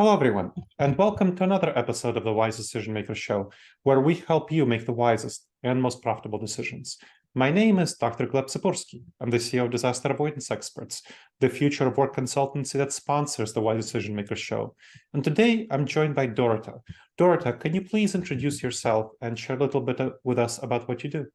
Hello, everyone, and welcome to another episode of the Wise Decision Maker Show, where we help you make the wisest and most profitable decisions. My name is Dr. Gleb Tsipursky. I'm the CEO of Disaster Avoidance Experts, the future of work consultancy that sponsors the Wise Decision Maker Show. And today, I'm joined by Dorota. Dorota, can you please introduce yourself and share a little bit with us about what you do?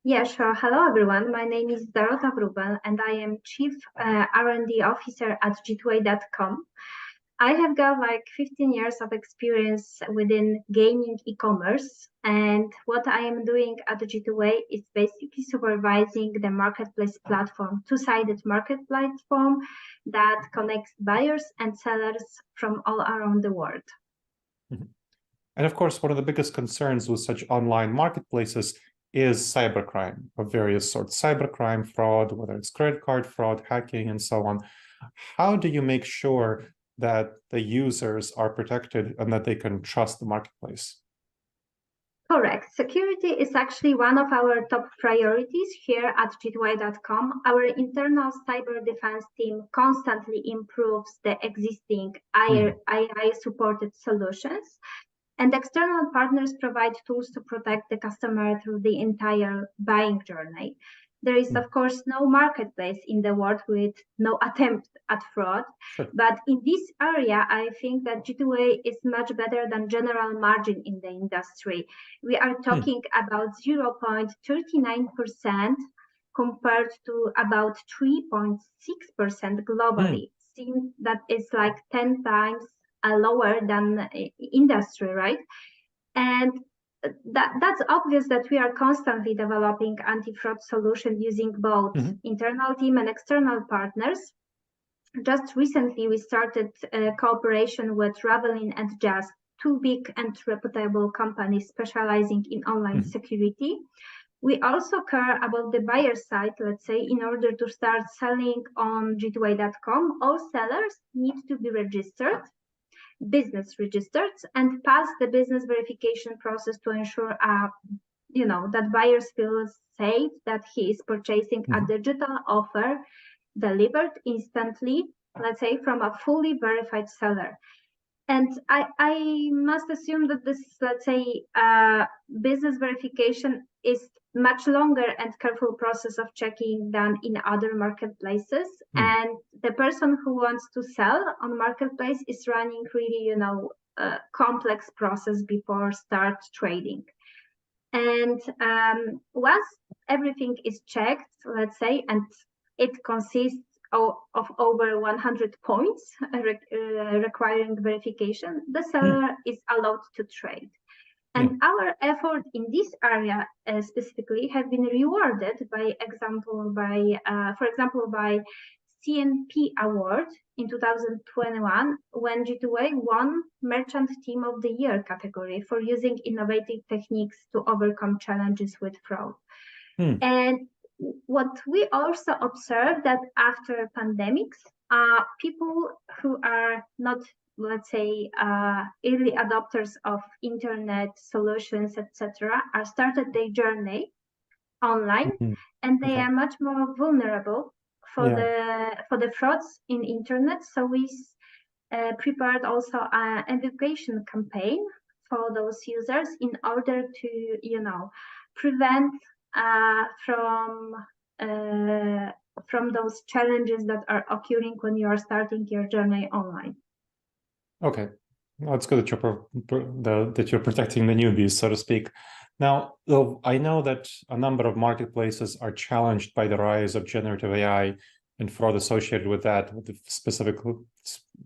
Yeah, sure. Hello, everyone. My name is Dorota Wróbel, and I am Chief R&D Officer at G2A.com. I have got like 15 years of experience within gaming e-commerce, and what I am doing at G2A is basically supervising the marketplace platform, two-sided market platform that connects buyers and sellers from all around the world. Mm-hmm. And of course, one of the biggest concerns with such online marketplaces is cybercrime of various sorts, cybercrime, fraud, whether it's credit card fraud, hacking, and so on. How do you make sure that the users are protected and that they can trust the marketplace? Correct. Security is actually one of our top priorities here at G2A.com. Our internal cyber defense team constantly improves the existing AI-supported solutions, and external partners provide tools to protect the customer through the entire buying journey. There is, of course, no marketplace in the world with no attempt at fraud. Sure. But in this area, I think that G2A is much better than general margin in the industry. We are talking about 0.39% compared to about 3.6% globally. Seems that it's like 10 times lower than industry, right? And that's obvious that we are constantly developing anti-fraud solutions using both internal team and external partners. Just recently, we started a cooperation with Ravelin and Just, two big and reputable companies specializing in online security. We also care about the buyer side, let's say, in order to start selling on G2A.com, all sellers need to be registered, business registered, and pass the business verification process to ensure that buyers feel safe that he is purchasing a digital offer delivered instantly, let's say, from a fully verified seller. And I must assume that this, let's say, business verification is much longer and careful process of checking than in other marketplaces. And the person who wants to sell on marketplace is running really, a complex process before start trading. And once everything is checked, let's say, and it consists of over 100 points requiring verification, the seller is allowed to trade. And our effort in this area specifically have been rewarded for example, by CNP Award in 2021, when G2A won Merchant Team of the Year category for using innovative techniques to overcome challenges with fraud. And what we also observed that after pandemics, people who are not, let's say, early adopters of internet solutions, etc., are started their journey online, and they are much more vulnerable for the frauds in internet. So we prepared also an education campaign for those users in order to, prevent from those challenges that are occurring when you are starting your journey online. Okay, well, it's good that you're protecting the newbies, so to speak. Now, I know that a number of marketplaces are challenged by the rise of generative AI and fraud associated with that, with the specific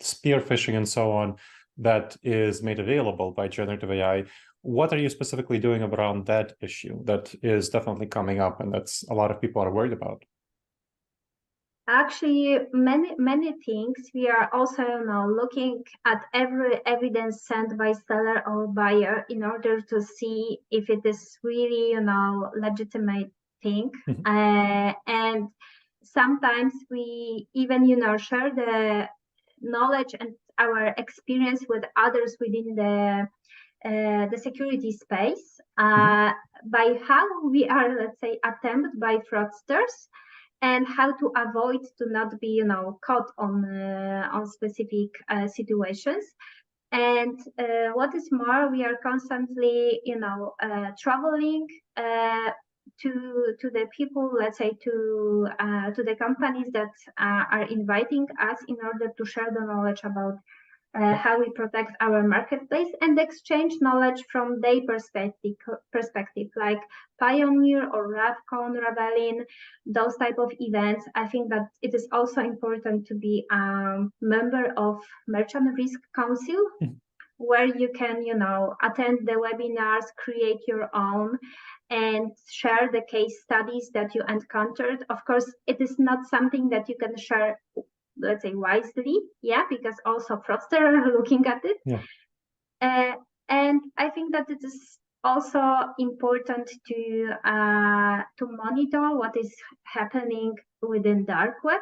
spear phishing and so on, that is made available by generative AI. What are you specifically doing around that issue that is definitely coming up and that's a lot of people are worried about? Actually, many things. We are also looking at every evidence sent by seller or buyer in order to see if it is really legitimate thing. And sometimes we even share the knowledge and our experience with others within the security space by how we are, let's say, attempted by fraudsters. and how to avoid to not be, caught on specific situations. And what is more, we are constantly, traveling to the people, let's say, to the companies that are inviting us in order to share the knowledge about how we protect our marketplace and exchange knowledge from their perspective, like Pioneer or RavCon, Ravelin, those type of events. I think that it is also important to be a member of Merchant Risk Council, where you can, attend the webinars, create your own, and share the case studies that you encountered. Of course, it is not something that you can share, let's say, wisely, because also fraudsters are looking at it. And I think that it is also important to monitor what is happening within dark web,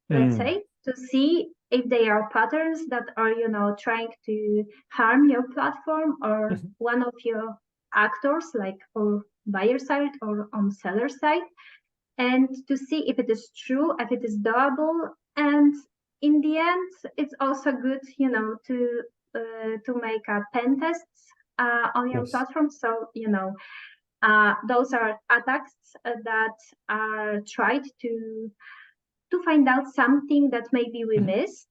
let's say, to see if there are patterns that are, trying to harm your platform or one of your actors, like or buyer side or on seller side, and to see if it is true, if it is doable. And in the end, it's also good, to make a pen tests on your platform. So, those are attacks that are tried to find out something that maybe we missed,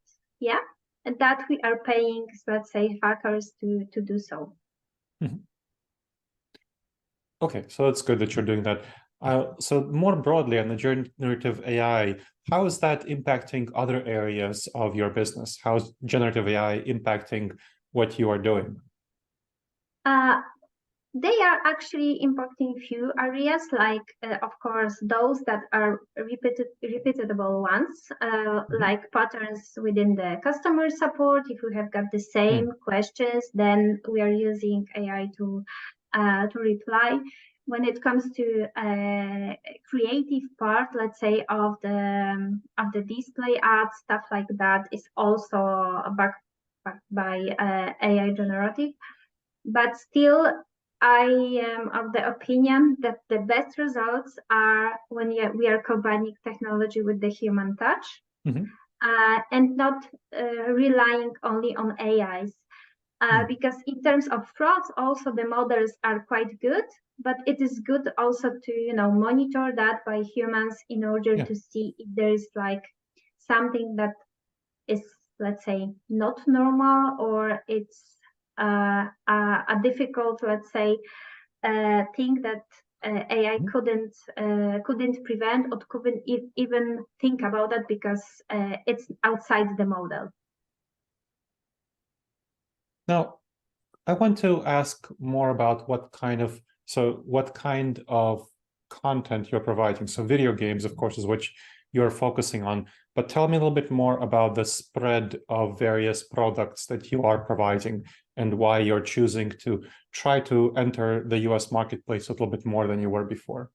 and that we are paying, let's say, hackers to do so. Okay, so it's good that you're doing that. So more broadly on the generative AI, how is that impacting other areas of your business? How is generative AI impacting what you are doing? They are actually impacting few areas, like, of course, those that are repeatable ones, like patterns within the customer support. If we have got the same questions, then we are using AI to reply. When it comes to creative part, let's say, of the display ads, stuff like that is also backed by AI generative. But still, I am of the opinion that the best results are when we are combining technology with the human touch, and not relying only on AIs. Because in terms of frauds, also the models are quite good, but it is good also to monitor that by humans in order to see if there is like something that is, let's say, not normal, or it's a difficult, let's say, thing that AI couldn't prevent or couldn't even think about it because it's outside the model. Now, I want to ask more about what kind of content you're providing. So video games, of course, is what you're focusing on, but tell me a little bit more about the spread of various products that you are providing and why you're choosing to try to enter the US marketplace a little bit more than you were before.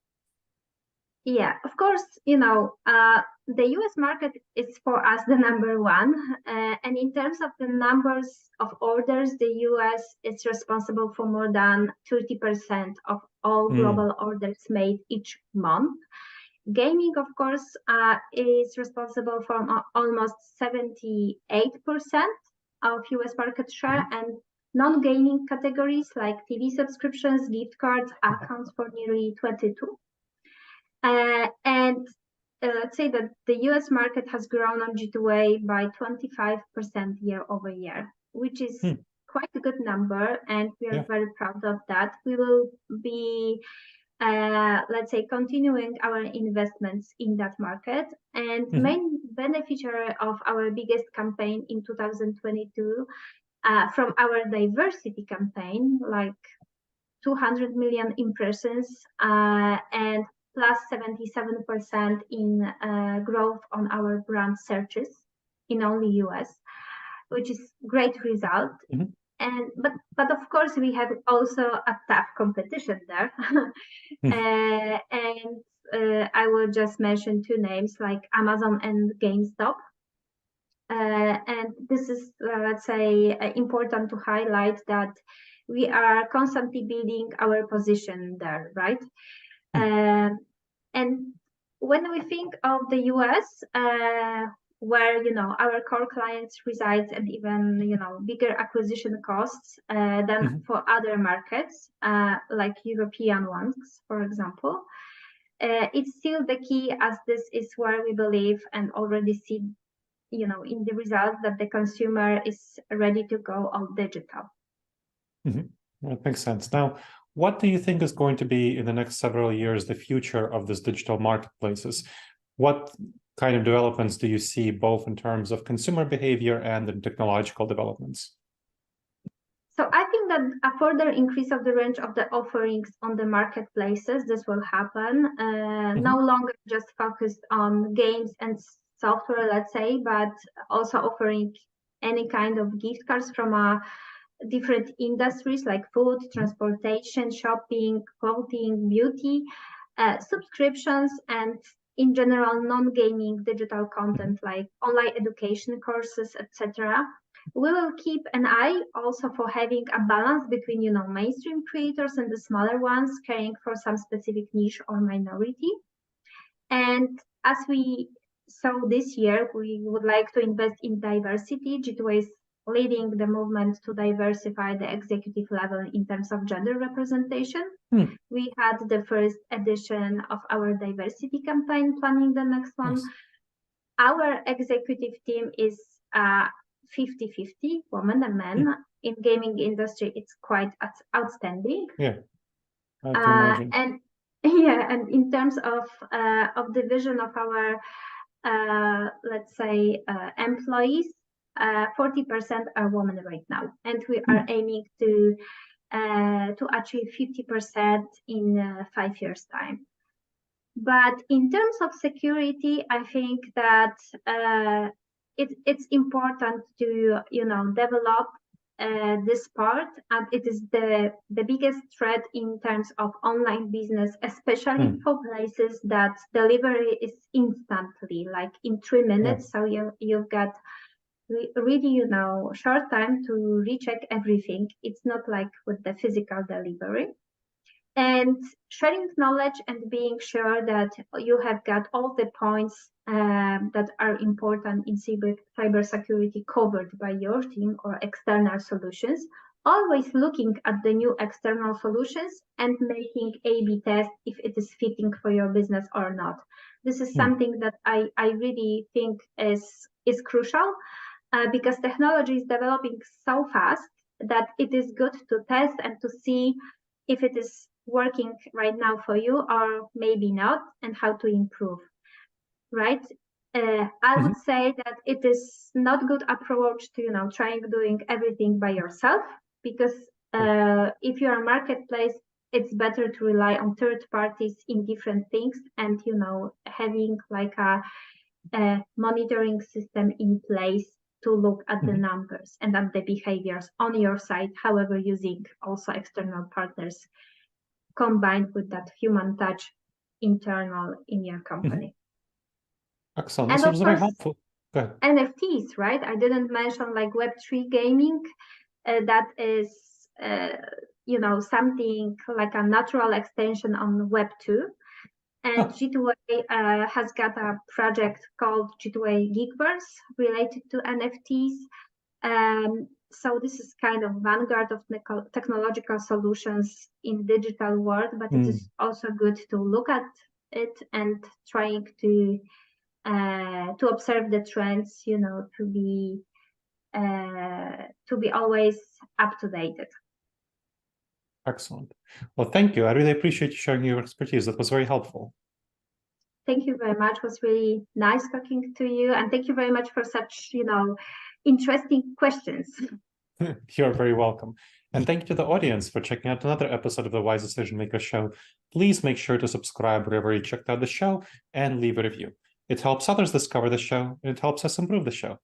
Yeah, of course, the US market is for us the number one. And in terms of the numbers of orders, the US is responsible for more than 30% of all global orders made each month. Gaming, of course, is responsible for almost 78% of US market share, and non-gaming categories like TV subscriptions, gift cards, accounts for nearly 22%. And let's say that the US market has grown on G2A by 25% year over year, which is quite a good number, and we are very proud of that. We will be, let's say, continuing our investments in that market. And main beneficiary of our biggest campaign in 2022, from our diversity campaign, like 200 million impressions, and plus 77% in growth on our brand searches in only US, which is great result. And but of course we have also a tough competition there. And I will just mention two names like Amazon and GameStop. And this is, let's say, important to highlight that we are constantly building our position there, right? And when we think of the US, where our core clients resides, and even bigger acquisition costs than for other markets, like European ones, for example, it's still the key, as this is where we believe and already see, in the results, that the consumer is ready to go all digital. That makes sense. Now, what do you think is going to be in the next several years the future of this digital marketplaces? What kind of developments do you see, both in terms of consumer behavior and in technological developments? So I think that a further increase of the range of the offerings on the marketplaces, this will happen. No longer just focused on games and software, let's say, but also offering any kind of gift cards from different industries like food, transportation, shopping, clothing, beauty, subscriptions, and in general non-gaming digital content like online education courses, etc. We will keep an eye also for having a balance between mainstream creators and the smaller ones caring for some specific niche or minority. And as we saw this year, we would like to invest in diversity. G2A is leading the movement to diversify the executive level in terms of gender representation. We had the first edition of our diversity campaign, planning the next one. Nice. Our executive team is 50-50, women and men. In gaming industry, it's quite outstanding. Yeah, I can imagine. And in terms of the vision of our let's say employees, 40% are women right now, and we are aiming to achieve 50% in 5 years' time. But in terms of security, I think that it's important to develop this part, and it is the biggest threat in terms of online business, especially for places that delivery is instantly, like in 3 minutes. So you've got really short time to recheck everything. It's not like with the physical delivery. And sharing knowledge and being sure that you have got all the points that are important in cybersecurity covered by your team or external solutions. Always looking at the new external solutions and making A/B test if it is fitting for your business or not. This is something that I really think is crucial because technology is developing so fast that it is good to test and to see if it is working right now for you or maybe not, and how to improve, right? I would say that it is not good approach to doing everything by yourself, because if you're a marketplace, it's better to rely on third parties in different things, and having like a monitoring system in place to look at the numbers and at the behaviors on your side, however, using also external partners combined with that human touch internal in your company. Excellent. And this was very helpful. Go ahead. NFTs, right? I didn't mention like Web3 gaming. That is, something like a natural extension on Web2. And G2A has got a project called G2A Geekverse related to NFTs. So this is kind of vanguard of technological solutions in digital world, but it is also good to look at it and trying to observe the trends, to be always up to date. Excellent. Well, thank you. I really appreciate you sharing your expertise. That was very helpful. Thank you very much. It was really nice talking to you, and thank you very much for such, interesting questions. You're very welcome. And thank you to the audience for checking out another episode of the Wise Decision Maker Show. Please make sure to subscribe wherever you checked out the show and leave a review. It helps others discover the show, and it helps us improve the show.